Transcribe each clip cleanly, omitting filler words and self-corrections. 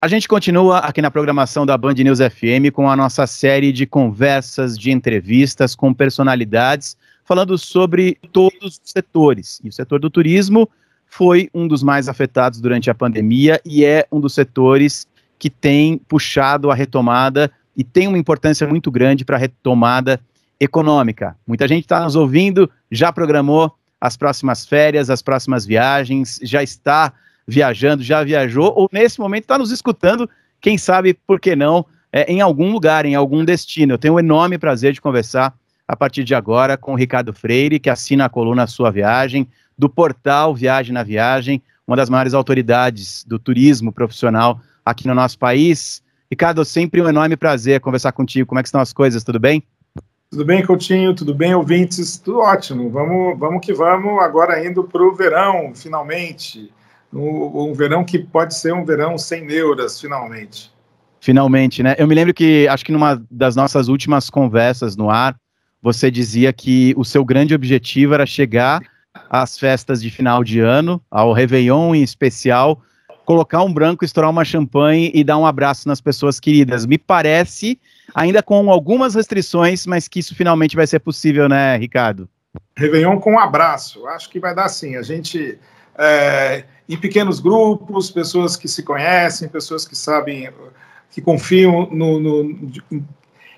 A gente continua aqui na programação da Band News FM com a nossa série de conversas, de entrevistas com personalidades, falando sobre todos os setores. E o setor do turismo foi um dos mais afetados durante a pandemia e é um dos setores que tem puxado a retomada e tem uma importância muito grande para a retomada econômica. Muita gente está nos ouvindo, já programou as próximas férias, as próximas viagens, já está viajando, já viajou, ou nesse momento está nos escutando, quem sabe, por que não, em algum lugar, em algum destino. Eu tenho um enorme prazer de conversar a partir de agora com o Ricardo Freire, que assina a coluna Sua Viagem, do portal Viagem na Viagem, uma das maiores autoridades do turismo profissional aqui no nosso país. Ricardo, sempre um enorme prazer conversar contigo. Como é que estão as coisas? Tudo bem? Tudo bem, Coutinho? Tudo bem, ouvintes? Tudo ótimo. Vamos que vamos, agora indo para o verão, finalmente. Um verão que pode ser um verão sem neuras, finalmente. Finalmente, né? Eu me lembro que, acho que numa das nossas últimas conversas no ar, você dizia que o seu grande objetivo era chegar às festas de final de ano, ao Réveillon em especial, colocar um branco, estourar uma champanhe e dar um abraço nas pessoas queridas. Me parece, ainda com algumas restrições, mas que isso finalmente vai ser possível, né, Ricardo? Réveillon com um abraço. Acho que vai dar sim. A gente... em pequenos grupos, pessoas que se conhecem, pessoas que sabem, que confiam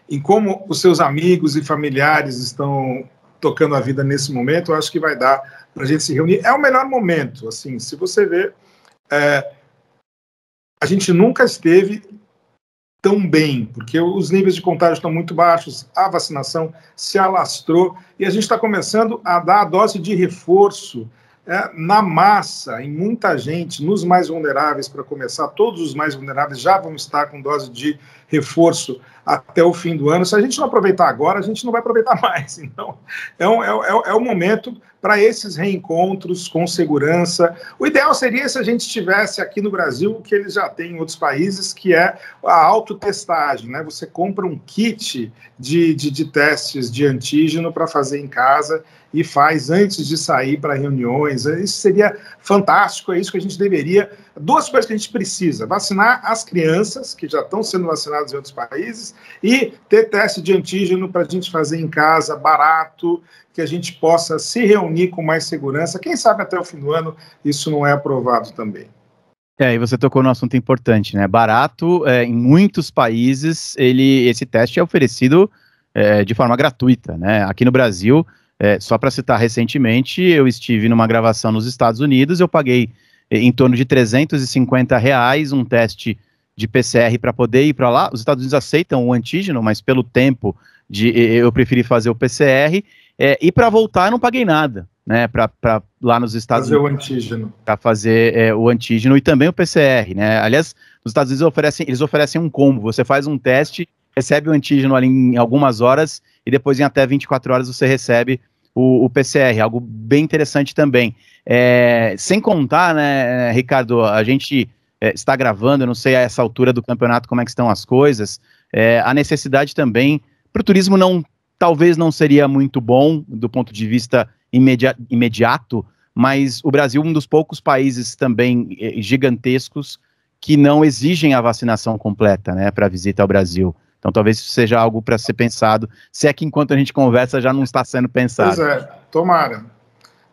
em como os seus amigos e familiares estão tocando a vida nesse momento. Eu acho que vai dar para a gente se reunir. É o melhor momento, assim, se você ver, a gente nunca esteve tão bem, porque os níveis de contágio estão muito baixos, a vacinação se alastrou, e a gente está começando a dar a dose de reforço na massa, em muita gente, nos mais vulneráveis, para começar, todos os mais vulneráveis já vão estar com dose de reforço até o fim do ano. Se a gente não aproveitar agora, a gente não vai aproveitar mais. Então, é o momento para esses reencontros com segurança. O ideal seria se a gente tivesse aqui no Brasil o que eles já têm em outros países, que é a autotestagem, né? Você compra um kit de testes de antígeno para fazer em casa e faz antes de sair para reuniões. Isso seria fantástico, é isso que a gente deveria... Duas coisas que a gente precisa: vacinar as crianças, que já estão sendo vacinadas em outros países, e ter teste de antígeno para a gente fazer em casa, barato, que a gente possa se reunir com mais segurança. Quem sabe até o fim do ano isso não é aprovado também. E você tocou num assunto importante, né? Barato, em muitos países, esse teste é oferecido de forma gratuita, né? Aqui no Brasil... só para citar, recentemente, eu estive numa gravação nos Estados Unidos, eu paguei em torno de R$350 um teste de PCR para poder ir para lá. Os Estados Unidos aceitam o antígeno, mas pelo tempo eu preferi fazer o PCR, e para voltar eu não paguei nada, né, para lá nos Estados Unidos. Fazer o antígeno. Para fazer o antígeno e também o PCR, né? Aliás, nos Estados Unidos eles oferecem um combo, você faz um teste, recebe o antígeno ali em algumas horas, e depois em até 24 horas você recebe o PCR, algo bem interessante também. Sem contar, né, Ricardo, a gente está gravando, eu não sei a essa altura do campeonato como é que estão as coisas, a necessidade também, para o turismo talvez não seria muito bom do ponto de vista imediato, mas o Brasil é um dos poucos países também gigantescos que não exigem a vacinação completa, né, para visita ao Brasil. Então, talvez isso seja algo para ser pensado, se é que enquanto a gente conversa já não está sendo pensado. Pois é, tomara.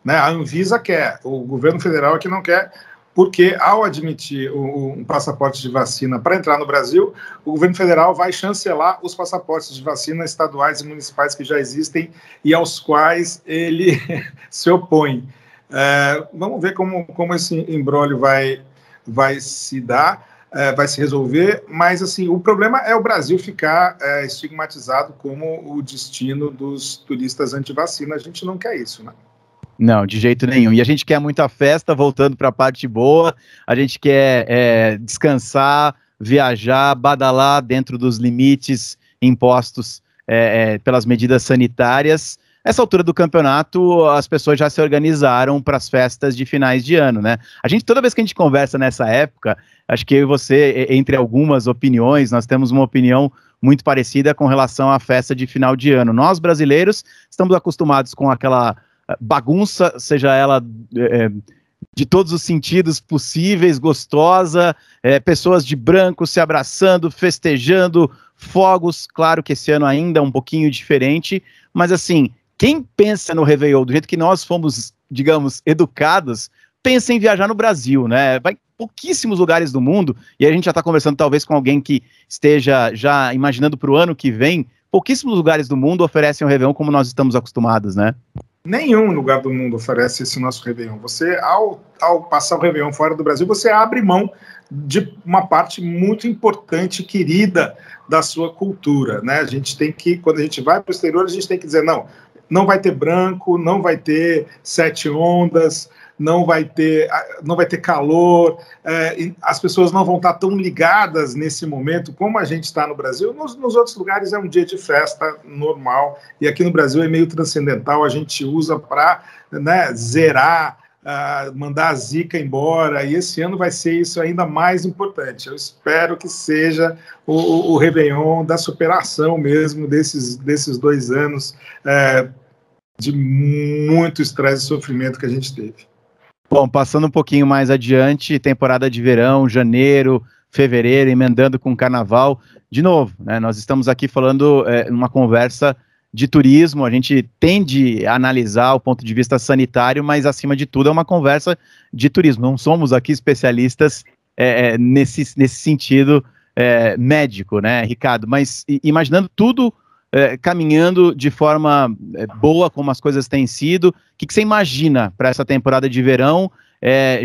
Né, a Anvisa quer, o governo federal é que não quer, porque ao admitir um passaporte de vacina para entrar no Brasil, o governo federal vai chancelar os passaportes de vacina estaduais e municipais que já existem e aos quais ele se opõe. Vamos ver como esse imbróglio vai se dar. Vai se resolver, mas assim, o problema é o Brasil ficar estigmatizado como o destino dos turistas anti-vacina. A gente não quer isso, né? Não, de jeito nenhum. E a gente quer muita festa, voltando para a parte boa, a gente quer descansar, viajar, badalar dentro dos limites impostos pelas medidas sanitárias. Nessa altura do campeonato, as pessoas já se organizaram para as festas de finais de ano, né? Toda vez que a gente conversa nessa época, acho que eu e você, entre algumas opiniões, nós temos uma opinião muito parecida com relação à festa de final de ano. Nós, brasileiros, estamos acostumados com aquela bagunça, seja ela de todos os sentidos possíveis, gostosa, pessoas de branco se abraçando, festejando, fogos. Claro que esse ano ainda é um pouquinho diferente, mas assim, quem pensa no Réveillon do jeito que nós fomos, digamos, educados, pensa em viajar no Brasil, né? Vai em pouquíssimos lugares do mundo, e a gente já está conversando talvez com alguém que esteja já imaginando para o ano que vem, pouquíssimos lugares do mundo oferecem o Réveillon como nós estamos acostumados, né? Nenhum lugar do mundo oferece esse nosso Réveillon. Você, ao passar o Réveillon fora do Brasil, você abre mão de uma parte muito importante, querida, da sua cultura, né? A gente tem que, quando a gente vai para o exterior, a gente tem que dizer, não vai ter branco, não vai ter sete ondas, não vai ter calor, as pessoas não vão estar tão ligadas nesse momento como a gente está no Brasil. Nos outros lugares é um dia de festa normal, e aqui no Brasil é meio transcendental, a gente usa para, né, zerar, mandar a zica embora, e esse ano vai ser isso ainda mais importante. Eu espero que seja o Réveillon da superação mesmo desses 2 anos de muito estresse e sofrimento que a gente teve. Bom, passando um pouquinho mais adiante, temporada de verão, janeiro, fevereiro, emendando com carnaval. De novo, né, nós estamos aqui falando numa conversa de turismo, a gente tende a analisar o ponto de vista sanitário, mas acima de tudo é uma conversa de turismo. Não somos aqui especialistas nesse sentido médico, né, Ricardo? Mas imaginando tudo caminhando de forma boa, como as coisas têm sido, o que você imagina para essa temporada de verão?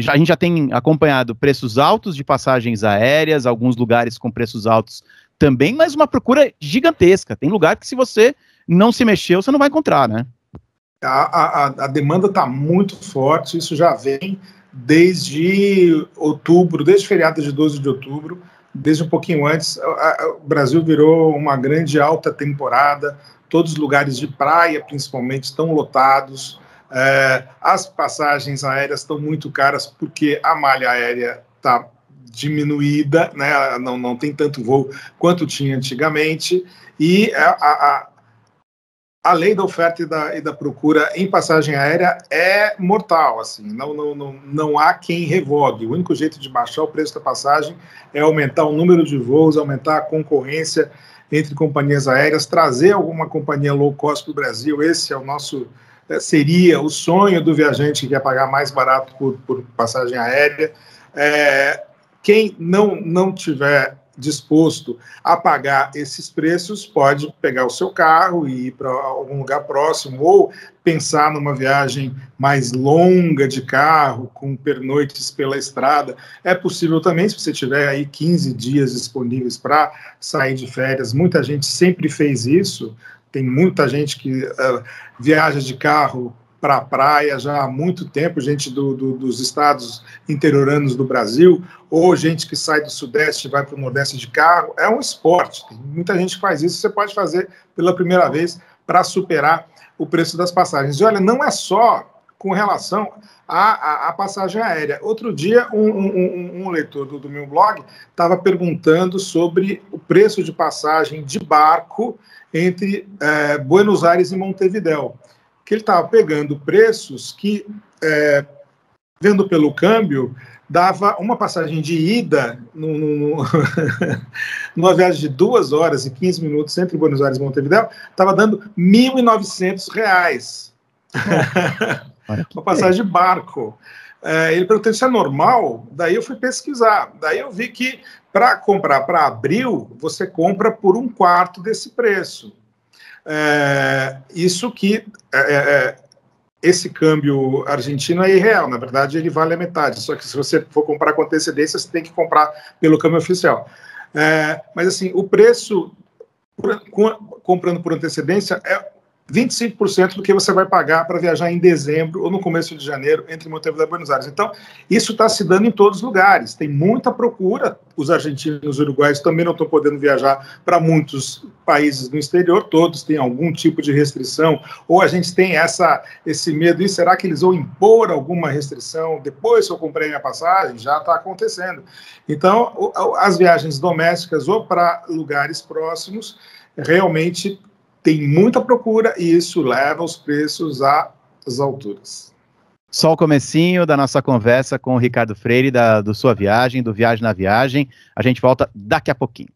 A gente já tem acompanhado preços altos de passagens aéreas, alguns lugares com preços altos também, mas uma procura gigantesca. Tem lugar que, se você não se mexeu, você não vai encontrar, né? A demanda está muito forte, isso já vem desde outubro, desde o feriado de 12 de outubro, desde um pouquinho antes. O Brasil virou uma grande alta temporada, todos os lugares de praia, principalmente, estão lotados, as passagens aéreas estão muito caras porque a malha aérea está diminuída, né? Não tem tanto voo quanto tinha antigamente, e a lei da oferta e da procura em passagem aérea é mortal, assim, não há quem revogue. O único jeito de baixar o preço da passagem é aumentar o número de voos, aumentar a concorrência entre companhias aéreas, trazer alguma companhia low cost para o Brasil. Esse é o nosso, seria o sonho do viajante que quer pagar mais barato por passagem aérea. Quem não tiver disposto a pagar esses preços pode pegar o seu carro e ir para algum lugar próximo, ou pensar numa viagem mais longa de carro, com pernoites pela estrada. É possível também, se você tiver aí 15 dias disponíveis para sair de férias. Muita gente sempre fez isso, tem muita gente que viaja de carro para a praia já há muito tempo, gente dos estados interioranos do Brasil, ou gente que sai do Sudeste e vai para o Nordeste de carro. É um esporte, tem muita gente que faz isso, você pode fazer pela primeira vez para superar o preço das passagens. E olha, não é só com relação à passagem aérea. Outro dia, um leitor do meu blog estava perguntando sobre o preço de passagem de barco entre Buenos Aires e Montevidéu, que ele estava pegando preços que, vendo pelo câmbio, dava uma passagem de ida numa viagem de 2 horas e 15 minutos entre Buenos Aires e Montevidéu, estava dando R$ 1.900. Uma passagem de barco. Ele perguntou se é normal, daí eu fui pesquisar. Daí eu vi que, para comprar para abril, você compra por 1/4 desse preço. Isso que esse câmbio argentino é irreal, na verdade ele vale a metade, só que se você for comprar com antecedência, você tem que comprar pelo câmbio oficial. Mas assim, o preço comprando por antecedência é 25% do que você vai pagar para viajar em dezembro ou no começo de janeiro entre Montevidéu e Buenos Aires. Então, isso está se dando em todos os lugares. Tem muita procura. Os argentinos e os uruguaios também não estão podendo viajar para muitos países no exterior. Todos têm algum tipo de restrição. Ou a gente tem esse medo. E será que eles vão impor alguma restrição depois que eu comprei minha passagem? Já está acontecendo. Então, as viagens domésticas ou para lugares próximos realmente tem muita procura e isso leva os preços às alturas. Só o comecinho da nossa conversa com o Ricardo Freire, do Sua Viagem, do Viagem na Viagem. A gente volta daqui a pouquinho.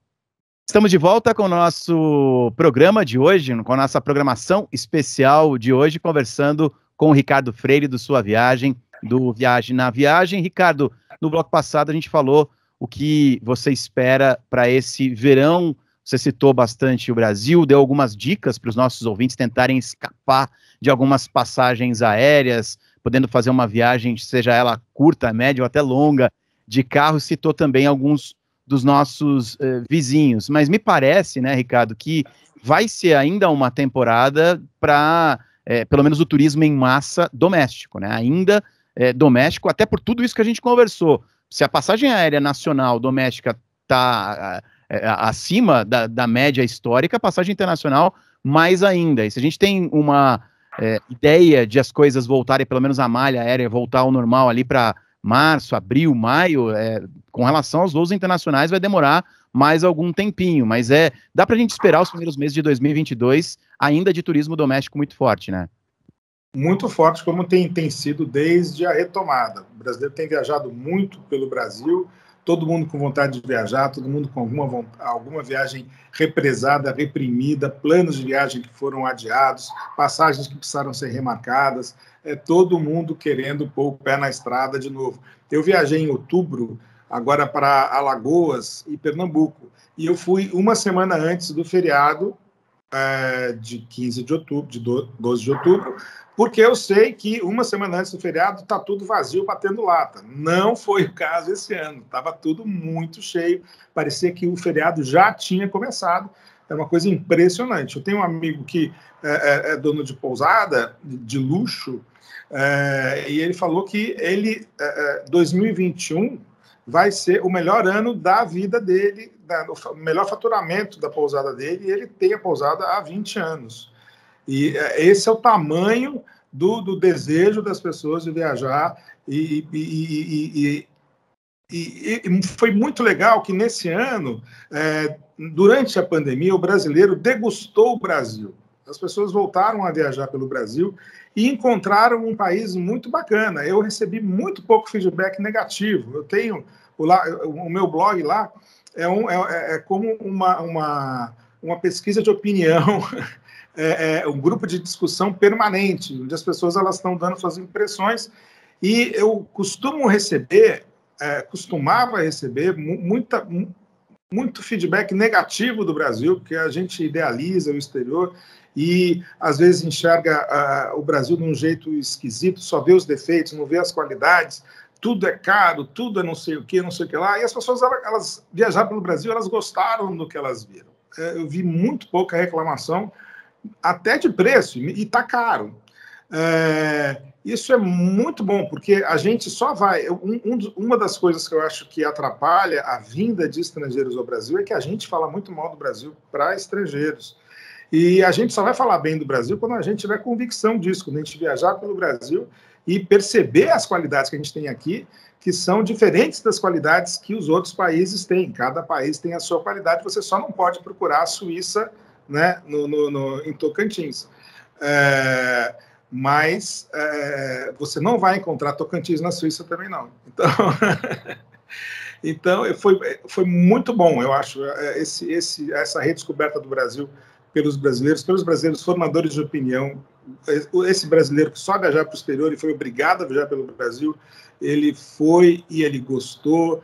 Estamos de volta com o nosso programa de hoje, com a nossa programação especial de hoje, conversando com o Ricardo Freire, do Sua Viagem, do Viagem na Viagem. Ricardo, no bloco passado a gente falou o que você espera para esse verão. Você citou bastante o Brasil, deu algumas dicas para os nossos ouvintes tentarem escapar de algumas passagens aéreas, podendo fazer uma viagem, seja ela curta, média ou até longa, de carro. Citou também alguns dos nossos vizinhos. Mas me parece, né, Ricardo, que vai ser ainda uma temporada para, pelo menos, o turismo em massa doméstico, né? Ainda doméstico, até por tudo isso que a gente conversou. Se a passagem aérea nacional doméstica está acima da média histórica, a passagem internacional mais ainda. E se a gente tem uma ideia de as coisas voltarem, pelo menos a malha aérea voltar ao normal ali para março, abril, maio, com relação aos voos internacionais vai demorar mais algum tempinho, mas dá para a gente esperar os primeiros meses de 2022 ainda de turismo doméstico muito forte, né? Muito forte, como tem sido desde a retomada. O brasileiro tem viajado muito pelo Brasil, todo mundo com vontade de viajar, todo mundo com alguma viagem represada, reprimida, planos de viagem que foram adiados, passagens que precisaram ser remarcadas, todo mundo querendo pôr o pé na estrada de novo. Eu viajei em outubro, agora para Alagoas e Pernambuco, e eu fui uma semana antes do feriado de 15 de outubro, de 12 de outubro, porque eu sei que uma semana antes do feriado está tudo vazio, batendo lata. Não foi o caso esse ano, estava tudo muito cheio, parecia que o feriado já tinha começado, é uma coisa impressionante. Eu tenho um amigo que é dono de pousada, de luxo, e ele falou que 2021 vai ser o melhor ano da vida dele, o melhor faturamento da pousada dele, e ele tem a pousada há 20 anos. E esse é o tamanho do desejo das pessoas de viajar, e foi muito legal que nesse ano, durante a pandemia, o brasileiro degustou o Brasil. As pessoas voltaram a viajar pelo Brasil e encontraram um país muito bacana. Eu recebi muito pouco feedback negativo. Eu tenho o meu blog lá, é como uma pesquisa de opinião, um grupo de discussão permanente, onde as pessoas estão dando suas impressões, e eu costumava receber muito feedback negativo do Brasil, porque a gente idealiza o exterior e às vezes enxerga o Brasil de um jeito esquisito, só vê os defeitos, não vê as qualidades, tudo é caro, tudo é não sei o que lá, e as pessoas, elas viajaram pelo Brasil, elas gostaram do que elas viram. Eu vi muito pouca reclamação, até de preço, e está caro. Isso é muito bom, porque a gente só vai... Uma das coisas que eu acho que atrapalha a vinda de estrangeiros ao Brasil é que a gente fala muito mal do Brasil para estrangeiros. E a gente só vai falar bem do Brasil quando a gente tiver convicção disso, quando a gente viajar pelo Brasil e perceber as qualidades que a gente tem aqui, que são diferentes das qualidades que os outros países têm. Cada país tem a sua qualidade, você só não pode procurar a Suíça, né, em Tocantins. Mas você não vai encontrar Tocantins na Suíça também, não. Então foi muito bom, eu acho, essa redescoberta do Brasil pelos brasileiros formadores de opinião. Esse brasileiro que só viajar para o exterior e foi obrigado a viajar pelo Brasil, ele foi e ele gostou.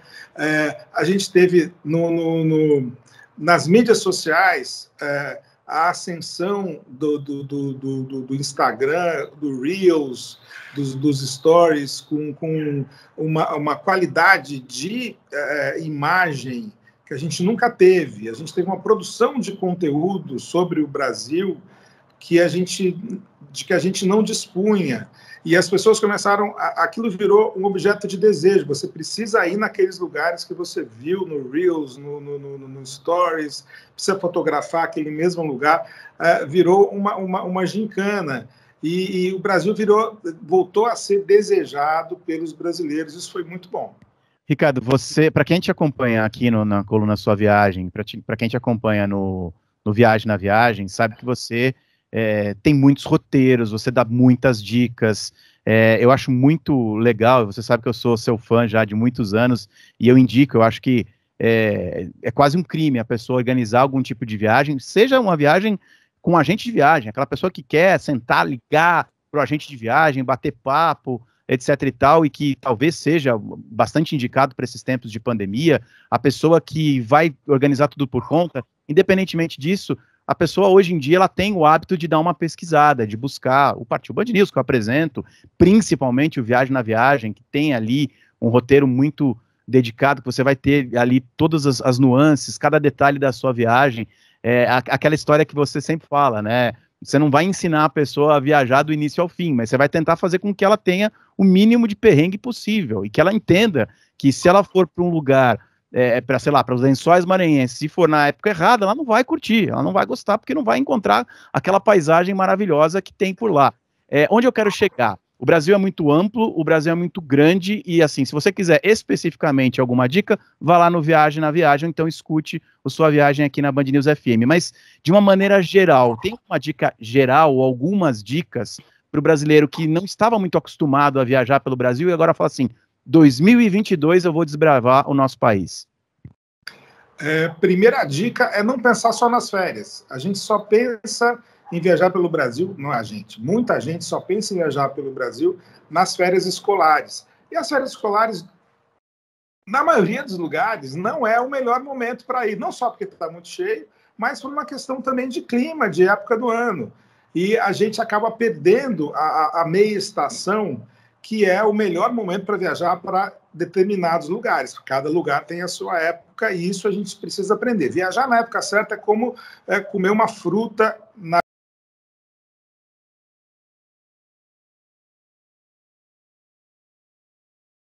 A gente teve nas mídias sociais a ascensão do Instagram, do Reels, dos Stories, com uma qualidade de imagem que a gente nunca teve. A gente teve uma produção de conteúdo sobre o Brasil que a gente não dispunha. E as pessoas começaram... Aquilo virou um objeto de desejo. Você precisa ir naqueles lugares que você viu no Reels, no Stories, precisa fotografar aquele mesmo lugar. Virou uma gincana. E o Brasil voltou a ser desejado pelos brasileiros. Isso foi muito bom. Ricardo, para quem te acompanha aqui na coluna Sua Viagem, para quem te acompanha no Viagem na Viagem, sabe que você tem muitos roteiros, você dá muitas dicas. Eu acho muito legal, você sabe que eu sou seu fã já de muitos anos, e eu indico, eu acho que é quase um crime a pessoa organizar algum tipo de viagem, seja uma viagem com um agente de viagem, aquela pessoa que quer sentar, ligar para o agente de viagem, bater papo, etc e tal, e que talvez seja bastante indicado para esses tempos de pandemia, a pessoa que vai organizar tudo por conta, independentemente disso, a pessoa hoje em dia ela tem o hábito de dar uma pesquisada, de buscar o Partiu Band News que eu apresento, principalmente o Viagem na Viagem, que tem ali um roteiro muito dedicado, que você vai ter ali todas as nuances, cada detalhe da sua viagem, aquela história que você sempre fala, né? Você não vai ensinar a pessoa a viajar do início ao fim, mas você vai tentar fazer com que ela tenha o mínimo de perrengue possível e que ela entenda que se ela for para um lugar, para, sei lá, para os Lençóis Maranhenses, se for na época errada, ela não vai curtir, ela não vai gostar porque não vai encontrar aquela paisagem maravilhosa que tem por lá. Onde eu quero chegar? O Brasil é muito amplo, o Brasil é muito grande e, assim, se você quiser especificamente alguma dica, vá lá no Viagem na Viagem, ou então escute a sua viagem aqui na Band News FM. Mas, de uma maneira geral, tem uma dica geral ou algumas dicas para o brasileiro que não estava muito acostumado a viajar pelo Brasil e agora fala assim, 2022 eu vou desbravar o nosso país? Primeira dica é não pensar só nas férias. A gente só pensa em viajar pelo Brasil, não é a gente, muita gente só pensa em viajar pelo Brasil nas férias escolares. E as férias escolares, na maioria dos lugares, não é o melhor momento para ir, não só porque está muito cheio, mas por uma questão também de clima, de época do ano. E a gente acaba perdendo a meia estação, que é o melhor momento para viajar para determinados lugares. Cada lugar tem a sua época e isso a gente precisa aprender. Viajar na época certa é como comer uma fruta na